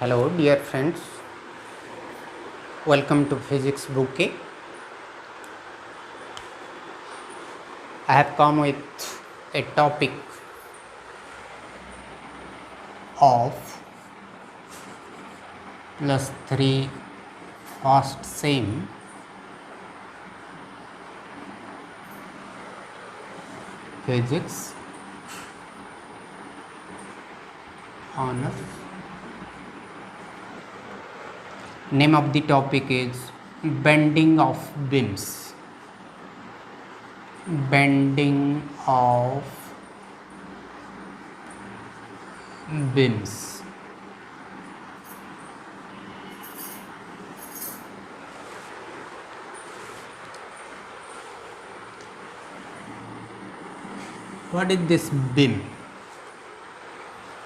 Hello dear friends, welcome to Physics Bouquet. I have come with a topic of +3 first sem Physics Honors. Name of the topic is bending of beams. Bending of beams. What is this beam?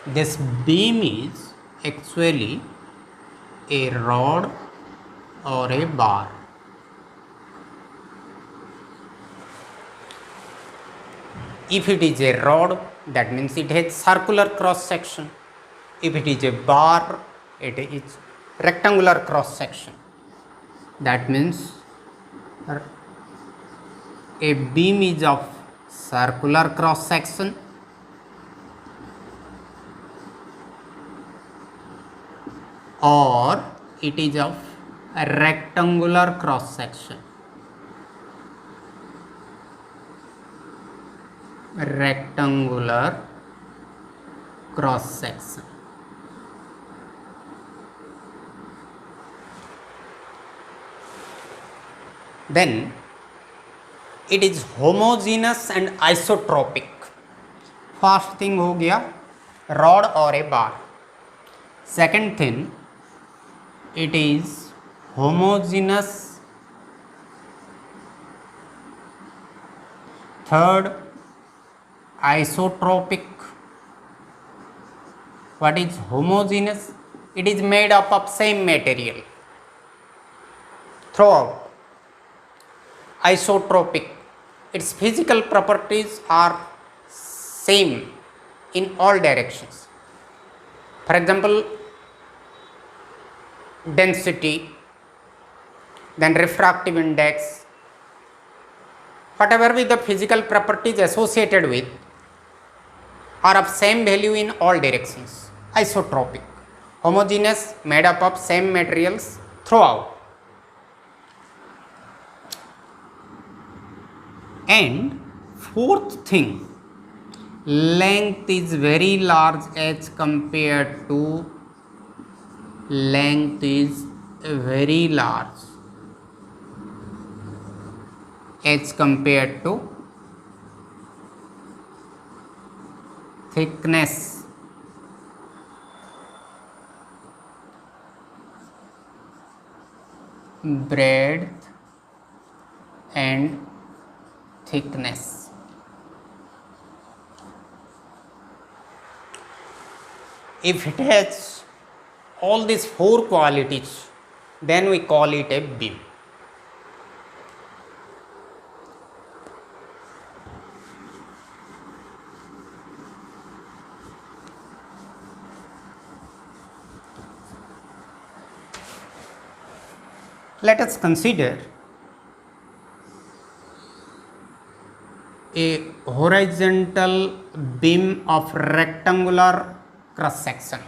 This beam is actually a rod or a bar. If it is a rod, that means it has circular cross section. If it is a bar, it is rectangular cross section. That means a beam is of circular cross section or it is of a rectangular cross section. Rectangular cross section. Then it is homogeneous and isotropic. First thing हो गया rod or a bar. Second thing, it is homogeneous. Third, isotropic. What is homogeneous? It is made up of same material throughout. Isotropic, its physical properties are same in all directions. For example, density, then refractive index, whatever be the physical properties associated with are of same value in all directions. Isotropic. Homogeneous, made up of same materials throughout. And fourth thing, length is very large as compared to thickness. Breadth and thickness. If it has all these four qualities, then we call it a beam. Let us consider a horizontal beam of rectangular cross section.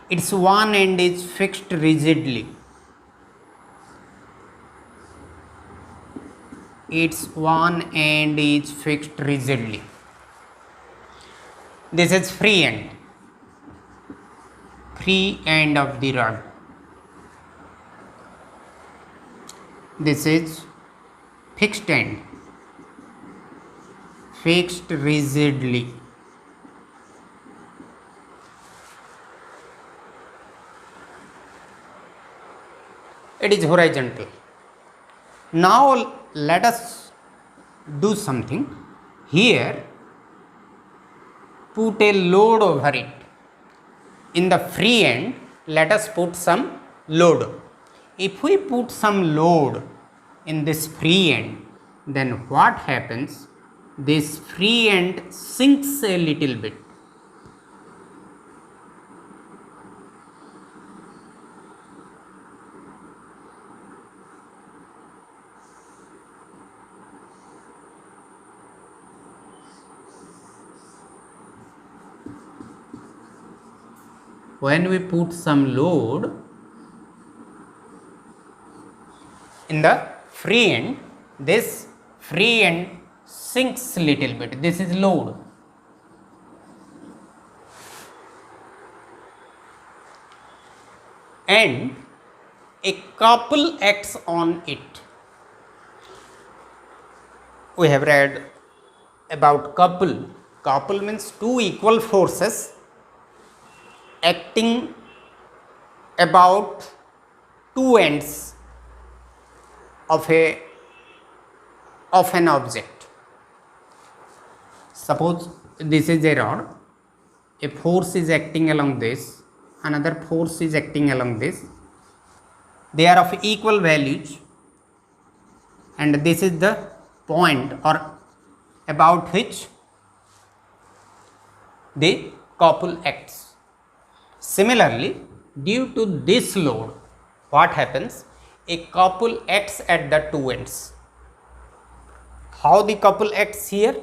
Its one end is fixed rigidly. This is free end of the rod. This is fixed end, fixed rigidly. It is horizontal. Now let us do something. Here put a load over it. In the free end, let us put some load. If we put some load in this free end, then what happens? This free end sinks a little bit. when we put some load in the free end, this free end sinks little bit. This is load. And a couple acts on it. We have read about couple. Couple means two equal forces acting about two ends of an object. Suppose this is a rod, a force is acting along this, another force is acting along this. They are of equal values, and this is the point or about which the couple acts. Similarly, due to this load, what happens? A couple acts at the two ends. How the couple acts here?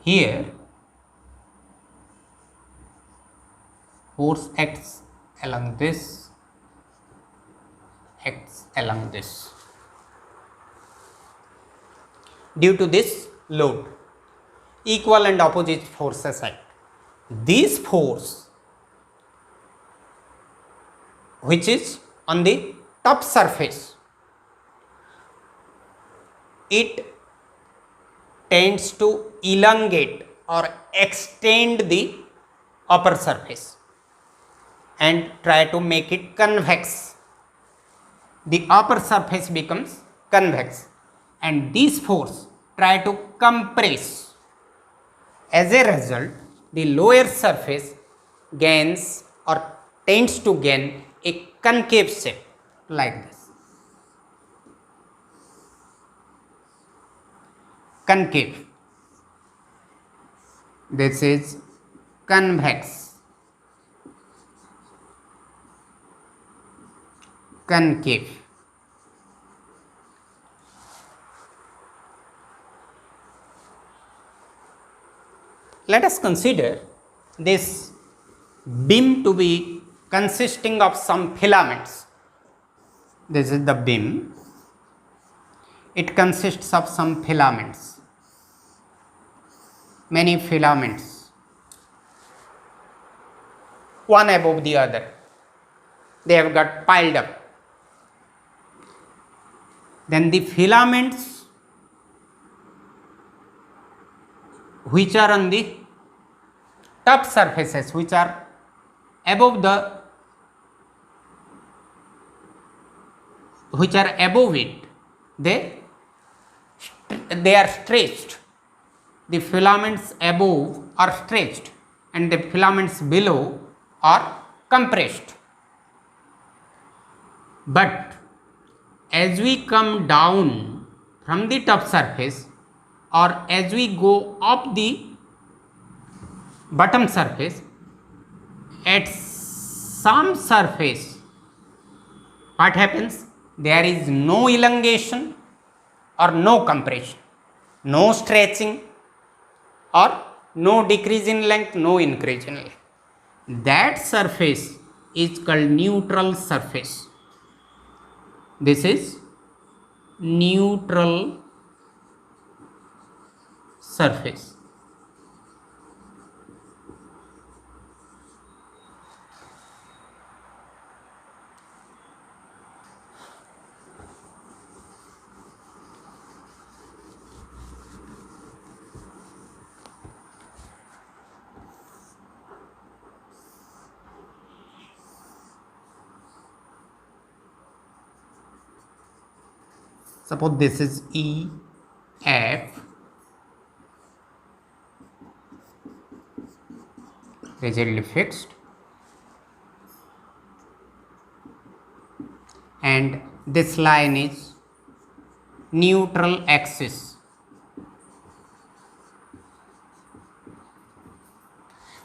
Here, force acts along this, acts along this. Due to this load, equal and opposite forces act. This force, which is on the top surface, it tends to elongate or extend the upper surface and try to make it convex. The upper surface becomes convex, and this force try to compress. As a result, the lower surface gains or tends to gain a concave shape like this. Concave. This is convex. Concave. Let us consider this beam to be consisting of some filaments. This is the beam. It consists of some filaments, many filaments, one above the other. They have got piled up. Then the filaments which are on the top surfaces, which are above it, they are stretched. The filaments above are stretched and the filaments below are compressed. But as we come down from the top surface, or as we go up the bottom surface, at some surface, what happens? There is no elongation or no compression, no stretching or no decrease in length, no increase in length. That surface is called neutral surface. This is neutral surface. Suppose this is EF, rigidly fixed, and this line is neutral axis.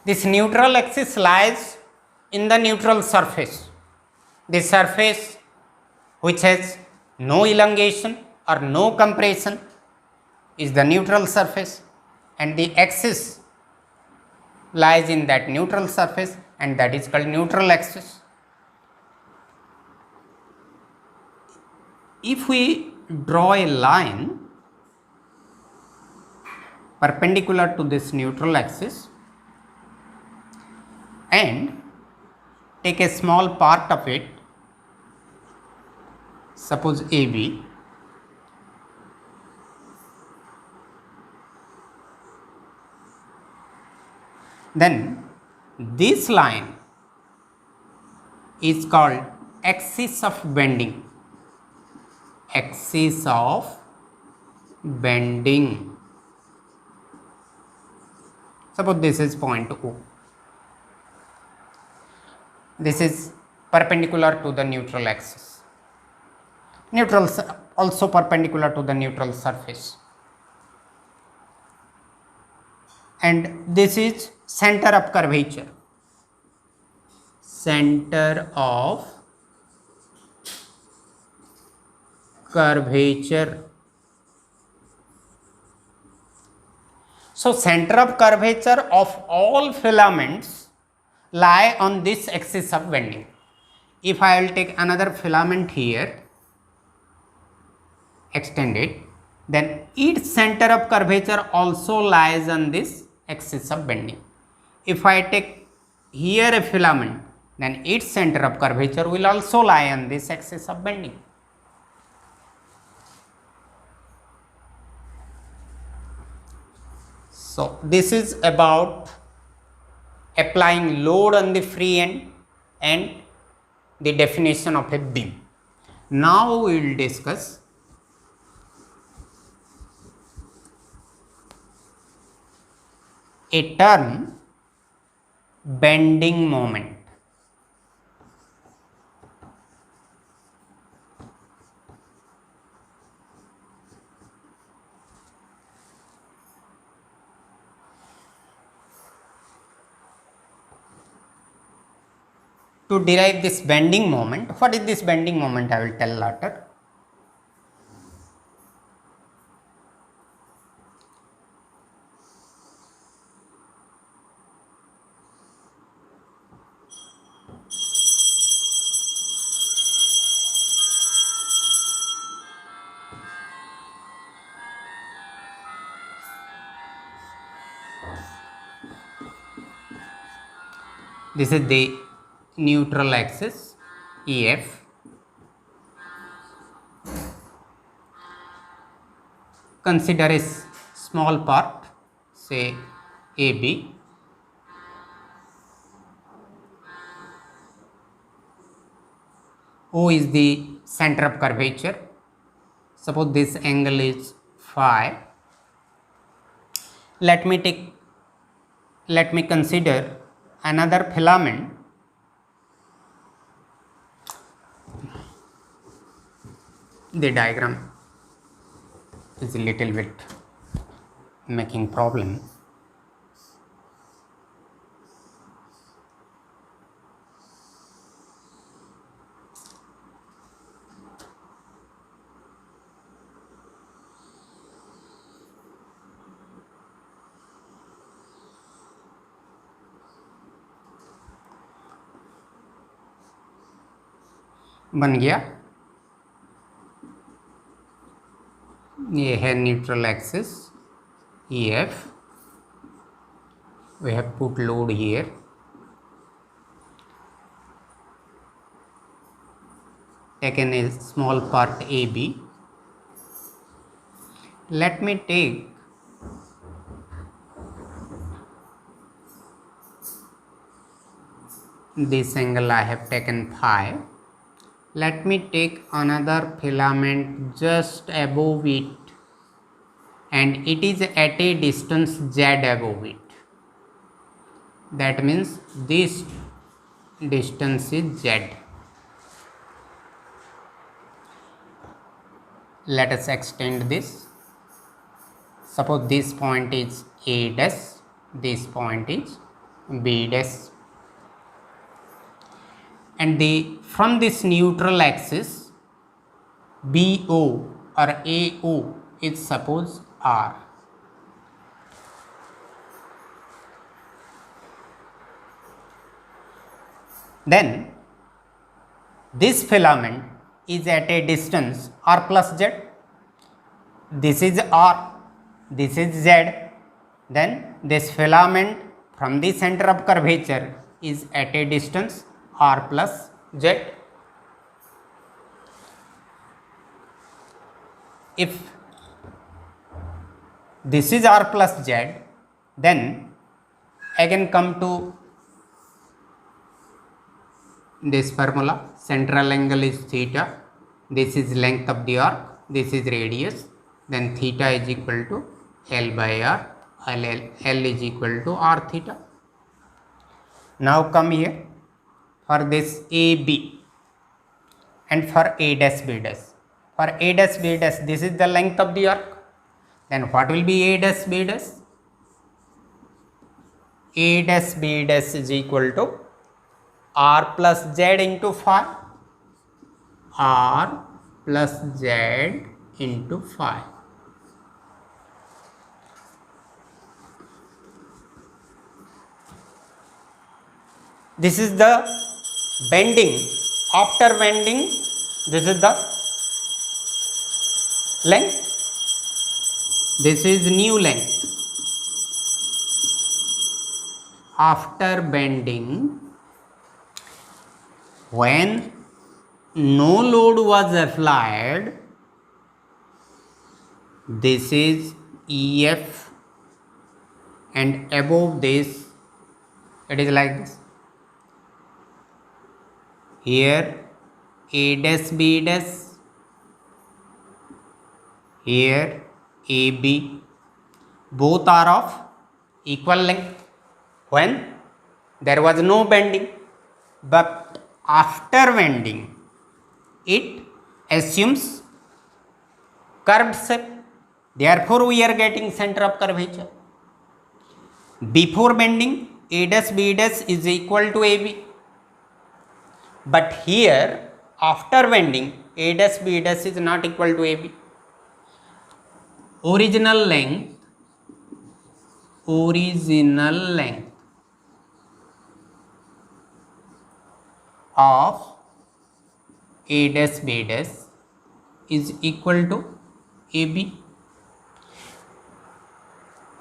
This neutral axis lies in the neutral surface, the surface which has no elongation or no compression, is the neutral surface, and the axis lies in that neutral surface, and that is called neutral axis. If we draw a line perpendicular to this neutral axis and take a small part of it, suppose AB, then this line is called axis of bending. Axis of bending. Suppose this is point O. This is perpendicular to the neutral axis. Neutral also perpendicular to the neutral surface. And this is center of curvature. Center of curvature. So center of curvature of all filaments lie on this axis of bending. If I will take another filament here, extend it, then its center of curvature also lies on this axis of bending. If I take here a filament, then its center of curvature will also lie on this axis of bending. So this is about applying load on the free end and the definition of a beam. Now we will discuss a term, bending moment. To derive this bending moment, what is this bending moment I will tell later. This is the neutral axis EF. Consider a small part, say AB. O is the center of curvature. Suppose this angle is phi. Let me consider another filament. The diagram is a little bit making problem. बन गया. ये है neutral axis EF. We have put load here. Taken a small part AB. Let me take this angle I have taken phi. Let me take another filament just above it, and it is at a distance Z above it. That means this distance is Z. Let us extend this. Suppose this point is A dash, this point is B dash, and from this neutral axis BO or AO is suppose R. Then this filament is at a distance R plus Z. This is R, this is Z. Then this filament from the center of curvature is at a distance R plus Z. If this is R plus Z, then again come to this formula. Central angle is theta, this is length of the arc, this is radius, then theta is equal to L by R, L is equal to R theta. Now come here for this AB and for A dash B dash. For A dash B dash, this is the length of the arc. Then what will be A dash B dash? A dash B dash is equal to R plus Z into phi. R plus Z into phi. This is the bending. After bending, this is the length. This is new length. After bending, when no load was applied, this is EF, and above this it is like this. Here A dash B dash, here AB, both are of equal length when there was no bending, but after bending it assumes curved shape. Therefore we are getting center of curvature. Before bending, A dash B dash is equal to AB, but here after bending A dash B dash is not equal to AB. Original length of A dash B dash is equal to AB.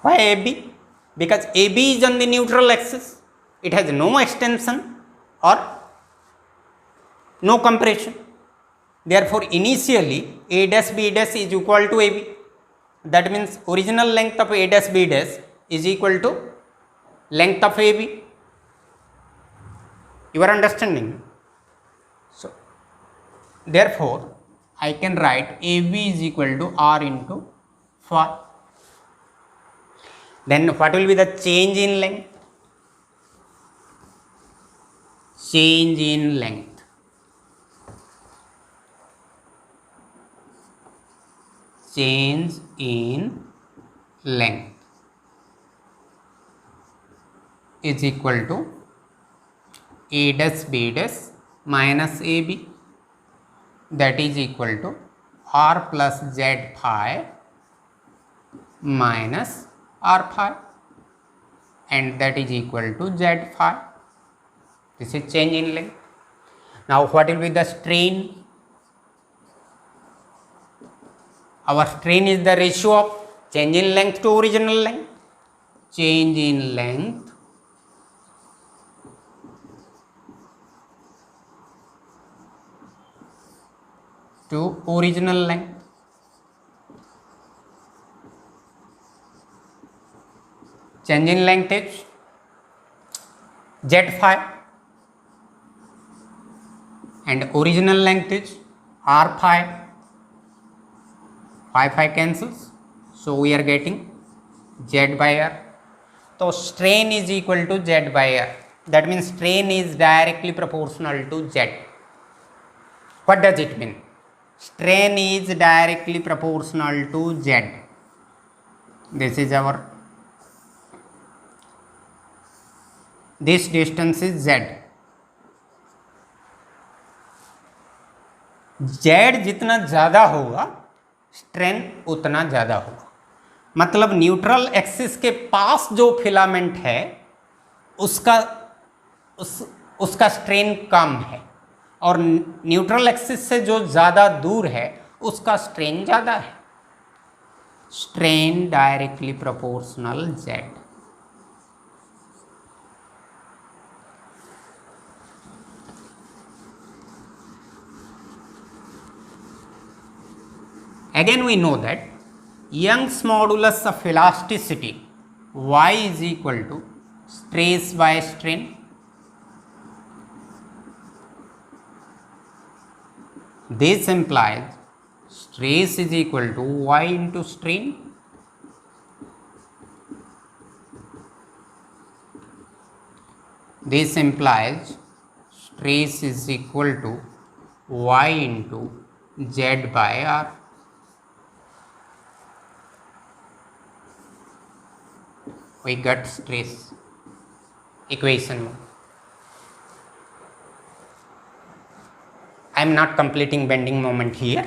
Why AB? Because AB is on the neutral axis. It has no extension or no compression. Therefore, initially A dash B dash is equal to AB. That means original length of A dash B dash is equal to length of AB. You are understanding? So, therefore, I can write AB is equal to R into phi. Then what will be the change in length? Change in length. Change in length is equal to A dash B dash minus AB, that is equal to R plus Z phi minus R phi, and that is equal to Z phi. This is change in length. Now what will be the strain? Our strain is the ratio of change in length to original length. Change in length to original length. Change in length is Z phi and original length is R phi. Phi cancels, so we are getting Z by R. So strain is equal to Z by R. That means strain is directly proportional to Z. What does it mean? Strain is directly proportional to Z. This is this distance is Z. Z जितना ज़्यादा होगा strain उतना ज़्यादा होगा. मतलब neutral axis के पास जो filament है उसका स्ट्रेन कम है, और न्यूट्रल एक्सिस से जो ज़्यादा दूर है उसका स्ट्रेन ज़्यादा है। Strain directly proportional Z. Again we know that Young's modulus of elasticity y is equal to stress by strain. This implies stress is equal to y into strain. This implies stress is equal to y into z by r. We got stress equation. I am not completing bending moment here.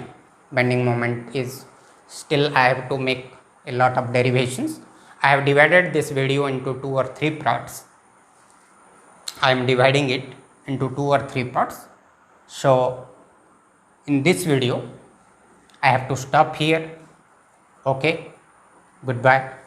Bending moment is still, I have to make a lot of derivations. I have divided this video into 2 or 3 parts. I am dividing it into 2 or 3 parts. So in this video I have to stop here. Okay, goodbye.